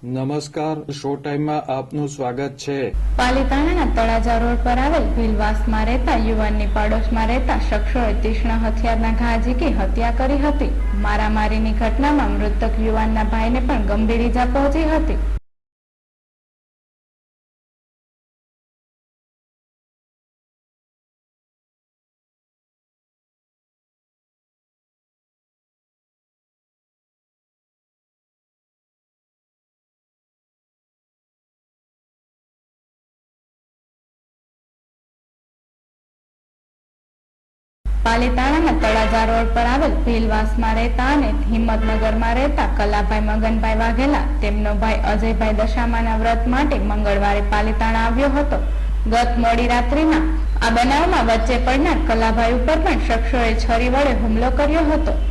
નમસ્કાર, શો ટાઈમમાં આપનું સ્વાગત છે। પાલીતાણાના તળાજા રોડ પર આવેલ ભીલવાસમાં રહેતા યુવાનની પાડોશમાં રહેતા શખ્સોએ તીક્ષ્ણ હથિયારના ઘા ઝીકી હત્યા કરી હતી। મારામારીની ઘટનામાં મૃતક યુવાનના ભાઈને પણ ગંભીર ઈજા પહોંચી હતી। પાલીતાણાના તળાજા રોડ પર આવેલ ભીલવાસમાં રહેતા અને હિંમતનગરમાં રહેતા કલાભાઈ મગનભાઈ વાઘેલા તેમનો ભાઈ અજયભાઈ દશામાના વ્રત માટે મંગળવારે પાલીતાણા આવ્યો હતો। ગત મોડી રાત્રિના આ બનાવમાં વચ્ચે પડનાર કલાભાઈ ઉપર પણ શખ્સોએ છરી વડે હુમલો કર્યો હતો।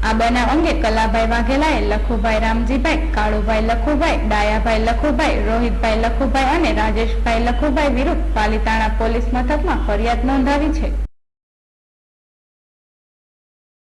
આ બનાવ અંગે કલાભાઈ વાઘેલાએ લખુભાઈ રામજીભાઈ, કાળુભાઈ લખુભાઈ, ડાયાભાઈ લખુભાઈ, રોહિતભાઈ લખુભાઈ અને રાજેશભાઈ લખુભાઈ વિરુદ્ધ પાલીતાણા પોલીસ મથકમાં ફરિયાદ નોંધાવી છે।